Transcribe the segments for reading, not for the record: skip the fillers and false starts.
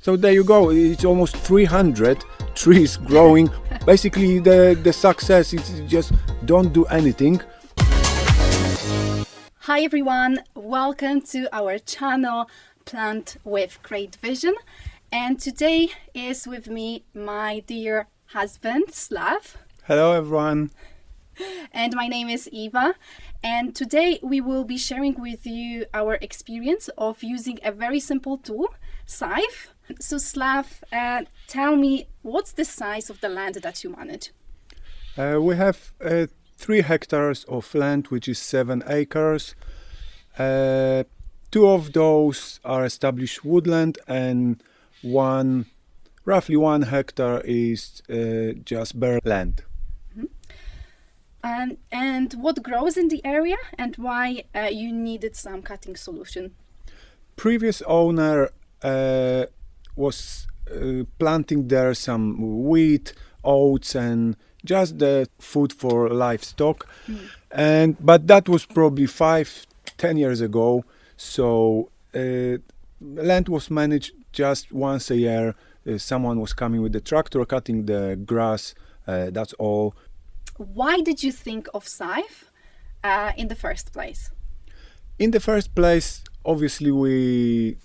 So there you go. It's almost 300 trees growing. Basically, the success is just don't do anything. Hi everyone, welcome to our channel Plant with Great Vision. And today is with me my dear husband Slav. Hello everyone. And my name is Eva. And today we will be sharing with you our experience of using a very simple tool, Scythe. So Slav, tell me, what's the size of the land that you manage? We have 3 hectares of land, which is 7 acres. 2 of those are established woodland, and roughly 1 hectare is just bare land. And what grows in the area, and why you needed some cutting solution? Previous owner was planting there some wheat, oats, and just the food for livestock. But that was probably 5-10 years ago. So land was managed just once a year. Someone was coming with the tractor, cutting the grass. That's all. Why did you think of Scythe in the first place? In the first place, obviously we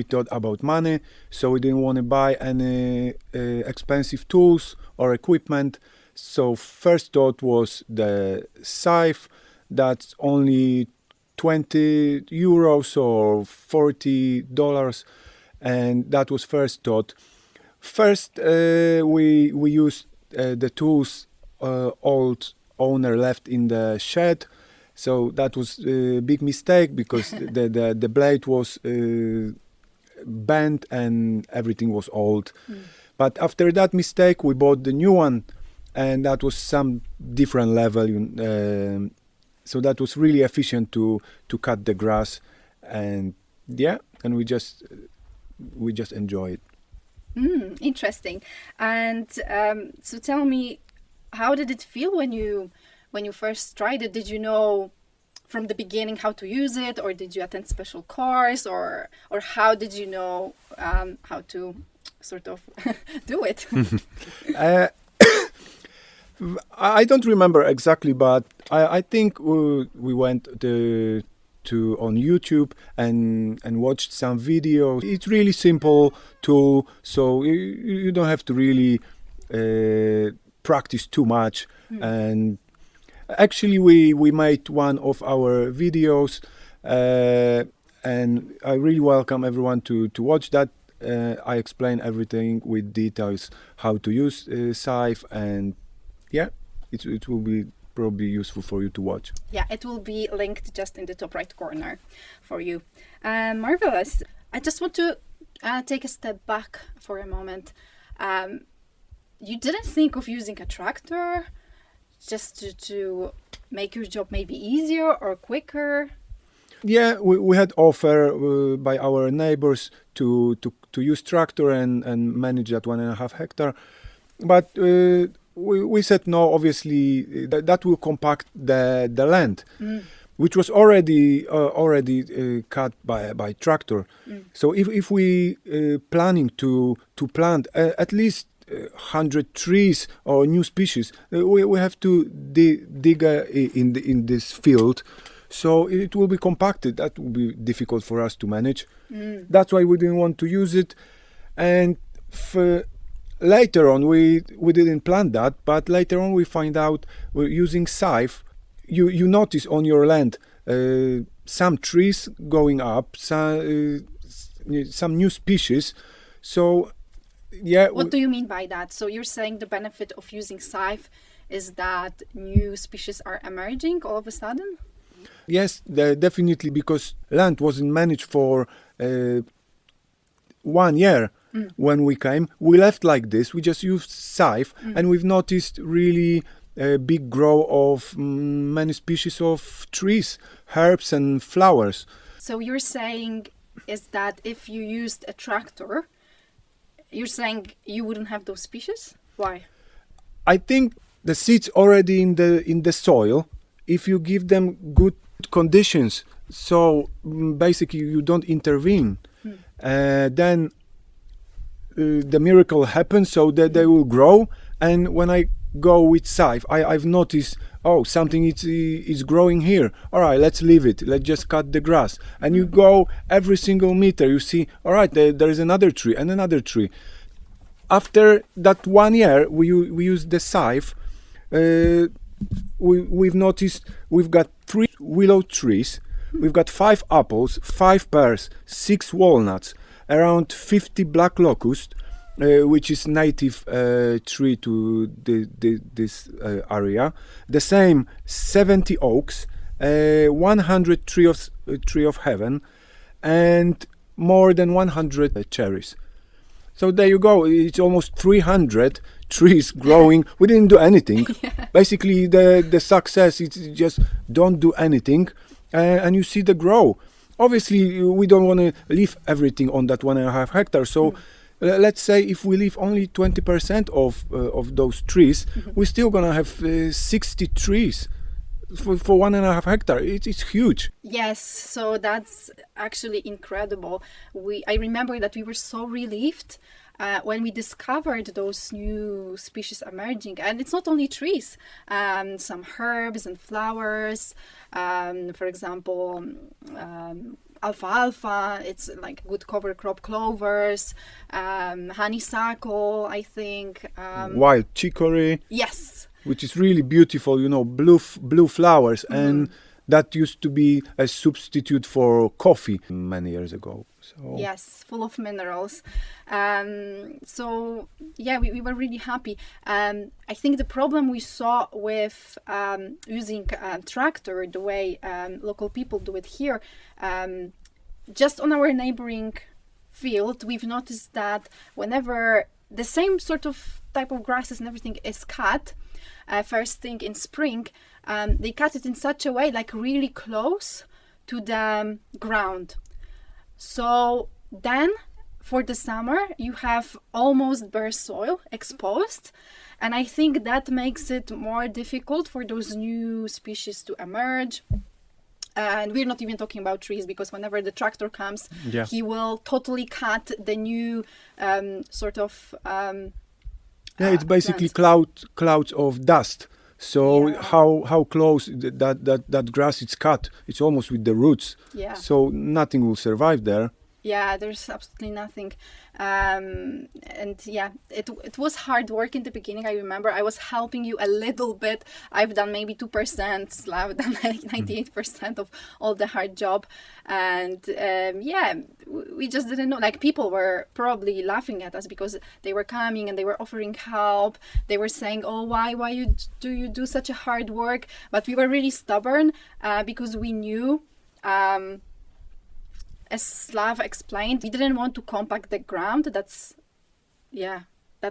thought about money, so we didn't want to buy any expensive tools or equipment. So first thought was the Scythe. That's only 20 euros or $40, and that was first thought. First, we used the tools old owner left in the shed, so that was a big mistake because the blade was bent and everything was old. But after that mistake, we bought the new one, and that was some different level. So that was really efficient to cut the grass, and we just enjoy it. Interesting. And so tell me, how did it feel when you first tried it? Did you know from the beginning how to use it, or did you attend special course, or how did you know how to sort of do it? I don't remember exactly, but I think we went to on YouTube and watched some videos. It's really simple tool, so you don't have to really practice too much. And actually we made one of our videos, and I really welcome everyone to watch that. I explain everything with details, how to use Scythe, and it will be probably useful for you to watch. Yeah, it will be linked just in the top right corner for you. Marvelous. I just want to take a step back for a moment. You didn't think of using a tractor just to make your job maybe easier or quicker? Yeah, we had offer by our neighbors to use tractor and manage that 1.5 hectare, but we said no. Obviously, that will compact the land, which was already cut by tractor. So if we planning to plant at least 100 trees or new species, we have to dig in this field, so it will be compacted. That will be difficult for us to manage. That's why we didn't want to use it. And later on, we didn't plan that, but later on we find out we're using Scythe. You notice on your land some trees going up, some new species. So What do you mean by that? So you're saying the benefit of using Scythe is that new species are emerging all of a sudden? Yes, definitely, because land wasn't managed for 1 year. When we came, we left like this. We just used Scythe, and we've noticed really a big growth of many species of trees, herbs, and flowers. So you're saying is that if you used a tractor, you're saying you wouldn't have those species? Why? I think the seeds already in the soil. If you give them good conditions, so basically you don't intervene, then the miracle happens, so that they will grow. And when I go with Scythe, I've noticed, oh, something is growing here. All right, let's leave it. Let's just cut the grass. And you go every single meter, you see, all right, there is another tree and another tree. After that 1 year, we used the Scythe. We've noticed we've got 3 willow trees, we've got 5 apples, 5 pears, 6 walnuts, around 50 black locust, which is native tree to this area. The same 70 oaks, 100 tree of heaven, and more than 100 cherries. So there you go. It's almost 300 trees growing. We didn't do anything. Yeah. Basically, the success is just don't do anything, and you see the grow. Obviously, we don't want to leave everything on that 1.5 hectares. So let's say if we leave only 20% of those trees, we're still gonna have 60 trees for 1.5 hectare. It's huge. Yes, so that's actually incredible. I remember that we were so relieved when we discovered those new species emerging, and it's not only trees, some herbs and flowers. For example, alfalfa. It's like good cover crop clovers, honeysuckle. I think. Wild chicory. Yes. Which is really beautiful, blue flowers, and that used to be a substitute for coffee many years ago. So yes, full of minerals. So yeah, we were really happy. I think the problem we saw with using tractor the way local people do it here, just on our neighboring field, we've noticed that whenever the same sort of type of grasses and everything is cut, first thing in spring, they cut it in such a way, like really close to the ground. So then for the summer, you have almost bare soil exposed. And I think that makes it more difficult for those new species to emerge. And we're not even talking about trees, because whenever the tractor comes, he will totally cut the new sort of it's basically clouds of dust. So how close that grass is cut, it's almost with the roots. Yeah. So nothing will survive there. Yeah, there's absolutely nothing. And yeah, it was hard work in the beginning. I remember I was helping you a little bit. I've done maybe 2%, Slav done like 98% of all the hard job. And yeah, we just didn't know. Like, people were probably laughing at us because they were coming and they were offering help. They were saying, oh, why do you do such a hard work? But we were really stubborn because we knew, as Slav explained, we didn't want to compact the ground. That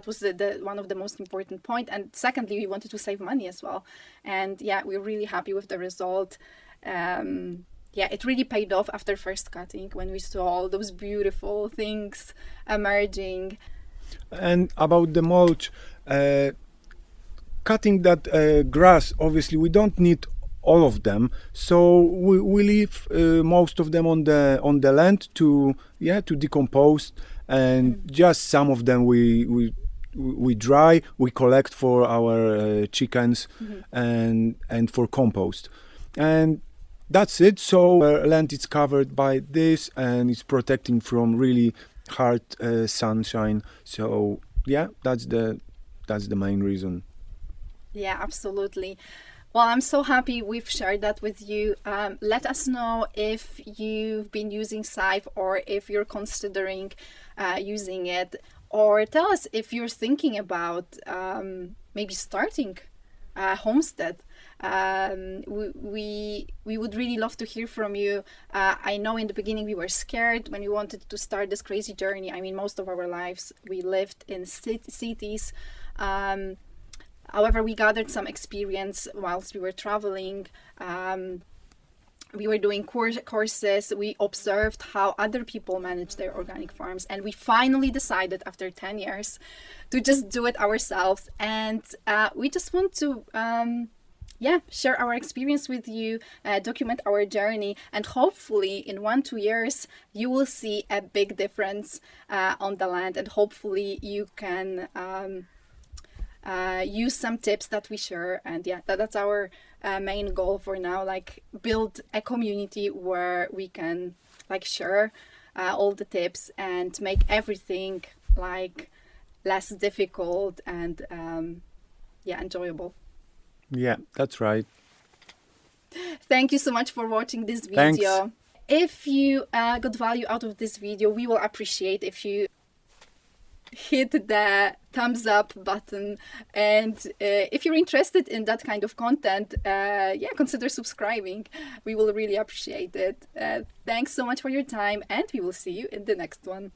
was the one of the most important point. And secondly, we wanted to save money as well. And yeah, we're really happy with the result. Yeah, it really paid off after first cutting, when we saw all those beautiful things emerging. And about the mulch, cutting that grass, obviously we don't need all of them, so we leave most of them on the land to decompose, and just some of them we dry, we collect for our chickens and for compost, and that's it. So land is covered by this, and it's protecting from really hard sunshine. So yeah, that's the main reason. Yeah, absolutely. Well, I'm so happy we've shared that with you. Let us know if you've been using Scythe, or if you're considering using it, or tell us if you're thinking about maybe starting a homestead. We would really love to hear from you. I know in the beginning we were scared when we wanted to start this crazy journey. I mean, most of our lives we lived in cities. However, we gathered some experience whilst we were traveling. We were doing courses. We observed how other people manage their organic farms. And we finally decided, after 10 years, to just do it ourselves. And we just want to yeah, share our experience with you, document our journey, and hopefully in 1-2 years you will see a big difference on the land, and hopefully you can use some tips that we share. And yeah, that's our main goal for now, like build a community where we can like share all the tips and make everything like less difficult and yeah, enjoyable. Yeah, that's right. Thank you so much for watching this Thanks. video. If you got value out of this video, we will appreciate if you hit the thumbs up button, and if you're interested in that kind of content, yeah, consider subscribing. We will really appreciate it. Thanks so much for your time, and we will see you in the next one.